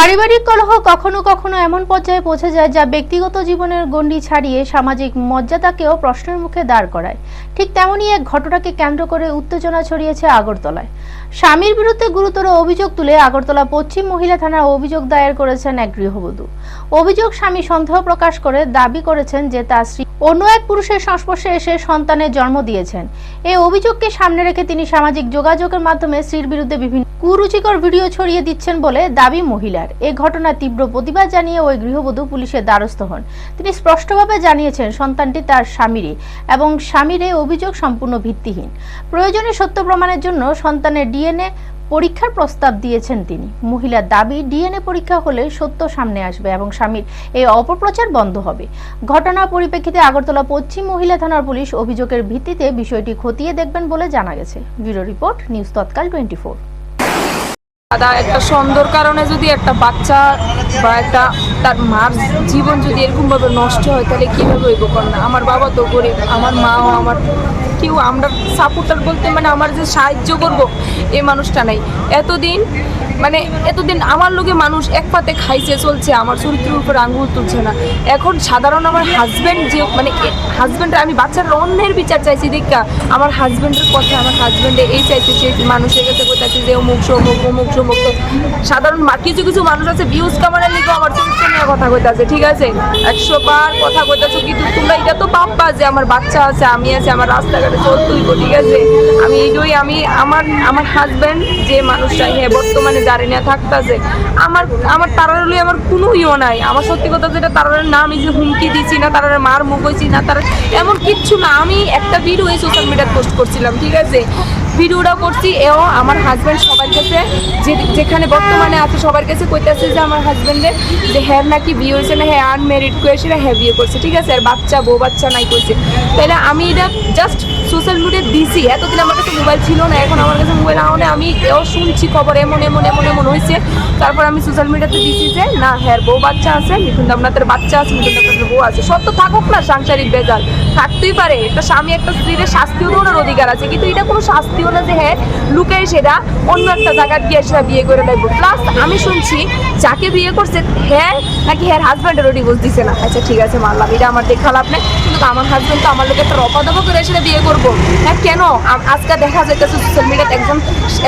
পারিবারিক কলহ কখনো কখনো এমন পর্যায়ে পৌঁছে যায় যা ব্যক্তিগত জীবনের গণ্ডি ছাড়িয়ে সামাজিক মর্যাদাকেও প্রশ্নের মুখে দাঁড় করায়। ঠিক তেমনই এক ঘটনাকে কেন্দ্র করে উত্তেজনা ছড়িয়েছে আগরতলায়। স্বামীর বিরুদ্ধে গুরুতর অভিযোগ তুলে আগরতলা পশ্চিম মহিলা থানায় অভিযোগ দায়ের করেছেন এক গৃহবধূ। অভিযোগ, স্বামী সন্দেহ প্রকাশ করে দাবি করেছেন যে তার স্ত্রী অন্য এক পুরুষের সংস্পর্শে এসে সন্তানের জন্ম দিয়েছেন। এই অভিযোগকে সামনে রেখে তিনি সামাজিক যোগাযোগের মাধ্যমে স্ত্রীর বিরুদ্ধে বিভিন্ন কুরুচিকর ভিডিও ছড়িয়ে দিচ্ছেন বলে দাবি মহিলার। এই ঘটনার তীব্র প্রতিবাদ জানিয়ে ওই গৃহবধূ পুলিশের দ্বারস্থ হন। তিনি স্পষ্টভাবে জানিয়েছেন সন্তানটি তার স্বামীরই এবং স্বামীর এই অভিযোগ সম্পূর্ণ ভিত্তিহীন। প্রয়োজনে সত্য প্রমাণের জন্য সন্তানের ডিএনএ পরীক্ষার প্রস্তাব দিয়েছেন তিনি। মহিলার দাবি, ডিএনএ পরীক্ষা হলে সত্য সামনে আসবে এবং স্বামীর এই অপপ্রচার বন্ধ হবে। ঘটনার পরিপ্রেক্ষিতে আগরতলা পশ্চিম মহিলা থানার পুলিশ অভিযোগের ভিত্তিতে বিষয়টি খতিয়ে দেখবেন বলে জানা গেছে। ব্যুরো রিপোর্ট, নিউজ তৎকাল 24। দাদা, একটা সন্দেহের কারণে যদি একটা বাচ্চা বা একটা তার মার জীবন যদি এরকম ভাবে নষ্ট হয় তাহলে কিভাবে হইব না? আমার বাবা তো গরিব, আমার মাও আমার কেউ আমরা সাপোর্টার বলতে আমার যে সাহায্য করব এই মানুষটা নাই। এতদিন আমার লোকে মানুষ এক পাতে খাইছে চলছে, আমার চরিত্রের উপর আঙ্গুল তুলছে না। এখন সাধারণ আমার হাজব্যান্ড যে হাজব্যান্ডের আমি বাচ্চার অন্যের বিচার চাইছি দেখা আমার হাজব্যান্ডের কথা, আমার হাজব্যান্ডে এই চাইছে সে মানুষের কাছে কোথাচ্ছে যে অমুক সমুক অমুক সমুক। সাধারণ কিছু কিছু মানুষ আছে ভিউজ কামানোর লিগে আমার চরিত্র নিয়ে কথা কইতাছে, ঠিক আছে 100 বার কথা কইতাছো, কিন্তু তোমরা এটা তো পাপ্পা যে আমার বাচ্চা আছে, আমি আছে, আমার রাস্তাঘাটে চলতেই, ঠিক আছে। আমি আমার হাজব্যান্ড যে মানুষটা বর্তমানে দাঁড়িয়ে নিয়ে থাকতেছে, আমার তারার লই আমার কোনো ইও নাই। আমার সত্যি কথা যেটা তারার না আমি যে হুমকি দিছি না, তারার মার মুখ হয়েছি না, তার এমন কিচ্ছু না। আমি একটা ভিডিও এই সোশ্যাল মিডিয়ায় পোস্ট করছিলাম, ঠিক আছে, ভিডিওটা করছি। এও আমার হাজব্যান্ড সবার কাছে যেখানে বর্তমানে আছে সবার কাছে কইতেছে যে আমার হাজব্যান্ডের যে হ্যাঁ নাকি বিয়ে হয়েছে না, হ্যাঁ আনমেরিড করেছে না, হ্যাঁ বিয়ে করছে, ঠিক আছে, আর বউ বাচ্চা নাই করছে। তাহলে আমি এটা জাস্ট সোশ্যাল মিডিয়ায় দিছি। এতদিন আমার কাছে মোবাইল ছিল না, এখন আমার কাছে মোবাইল আনে আমি এও শুনছি খবর এমন এমন এমন এমন হয়েছে। তারপর আমি সোশ্যাল মিডিয়াতে দিছি যে না, হ্যাঁ বউ বাচ্চা আছে, মিঠুন আপনাদের বাচ্চা আছে, মিঠুন আপনাদের বউ আছে। সত্য থাকুক না, সাংসারিক বেজাল থাকতেই পারে। একটা স্বামী একটা স্ত্রীর শাস্তিও দেওয়ার অধিকার আছে, কিন্তু এটা কোনো শাস্তিও না যে হ্যাঁ লুকে সেটা অন্য একটা জায়গায় গিয়ে সেটা বিয়ে করে লাগবে। প্লাস আমি শুনছি যাকে বিয়ে করছে হ্যাঁ নাকি হ্যাঁ হাজব্যান্ডেরও ডিভোর্স দিছে না। আচ্ছা ঠিক আছে, মানলাম, এটা আমার দেখা লাভ নেই, কিন্তু আমার হাজব্যান্ড তো আমার লোক একটা অপদপ করে সেটা বিয়ে করবো। হ্যাঁ কেন? আজকে দেখা যাইতেছে সোশ্যাল মিডিয়াতে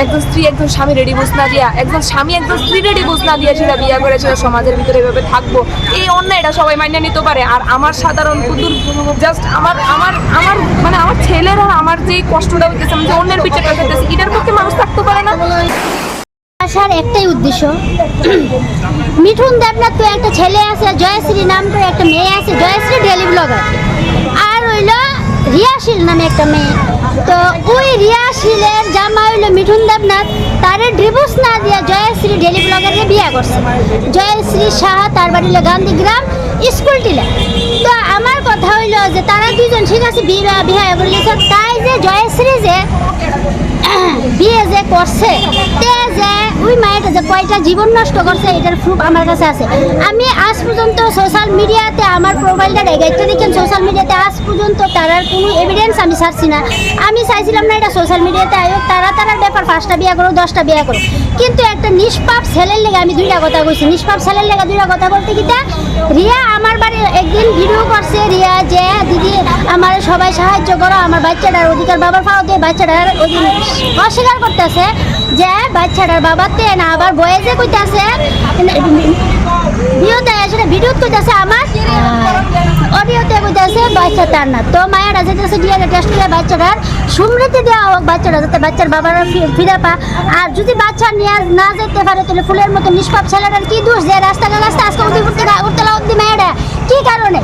একজন স্ত্রী একজন স্বামীর ডিভোর্স না দিয়া, একজন স্বামী একজন স্ত্রীর ডিভোর্স না দিয়ে সেটা বিয়ে করে সেটা সমাজের ভিতরে এভাবে থাকবো, এই অন্যায় এটা সবাই মাইনে নিতে পারে। আর আমার সাধারণ কুতুর জাস্ট আমার ছেলেরা আমার যে কষ্টটা হইতেছে, আমি যে অন্যের বিচারটা করতেছি, এটার পক্ষে মানুষ থাকতে পারে না। আসার একটাই উদ্দেশ্য, মিঠুন দেবনাথ তো একটা ছেলে আছে, জয়শ্রী নাম করে একটা মেয়ে আছে, জয়শ্রী ডেলি ব্লগার, আর হইল রিয়াশীল নামে একটা মেয়ে। তো ওই রিয়াশীলের জামা হইল মিঠুন দেবনাথ, তার ডিভোর্স না দিয়ে জয়শ্রী ডেলি ব্লগারে বিয়ে করছে। জয়শ্রী সাহা, তার বাড়ি হলো গান্ধীগ্রাম স্কুল টিলা। তো আমার কথা হইল যে তারা দুজন ঠিক আছে বিয়ে করে গেছে, তাই যে জয়শ্রী যে বিয়ে যে করছে তে যে ওই মায়েটা যে কয়টা জীবন নষ্ট করছে এটার প্রুফ আমার কাছে আছে। আমি আজ পর্যন্ত সোশ্যাল মিডিয়াতে আমার প্রোফাইলটা রেগাইতে দেখেন, সোশ্যাল মিডিয়াতে আজ পর্যন্ত তারার কোনো এভিডেন্স আমি ছাড়ছি না। আমি চাইছিলাম না এটা সোশ্যাল মিডিয়াতে আয়োগ, তারার ব্যাপার 5টা বিয়ে করো 10টা বিয়ে করো, কিন্তু একটা নিষ্পাপ ছেলের লেগে আমি 2টা কথা কইছি। নিষ্পাপ ছেলের লেগে 2টা কথা বলতে গিয়ে রিয়া আমার বাড়ি একদিন ভিডিও করছে, রিয়া যে দিদি আমার সবাই সাহায্য করো, আমার বাচ্চাটার অধিকার বাবার পাও দিয়ে বাচ্চাটার অস্বীকার করতেছে যে বাচ্চাটার বাবাতে না, আবার বয়েজে কইতাছে ভিডিওতে আসলে ভিডিও কইতাছে আমার অডিওতে কইতাছে বাচ্চা তার না। তো মায়েরা যেতেছে ডিএনএ টেস্ট করে বাচ্চাটার সমৃদ্ধি দেওয়া হোক, বাচ্চাটা যাতে বাচ্চার বাবারা ফিরে পা। আর যদি বাচ্চা নিয়ে না যেতে পারে তাহলে ফুলের মতো নিষ্পাপ ছেলেটার কি দোষ যে রাস্তাঘাট আজকে উঠতে উঠতে মেয়েরা কি কারণে?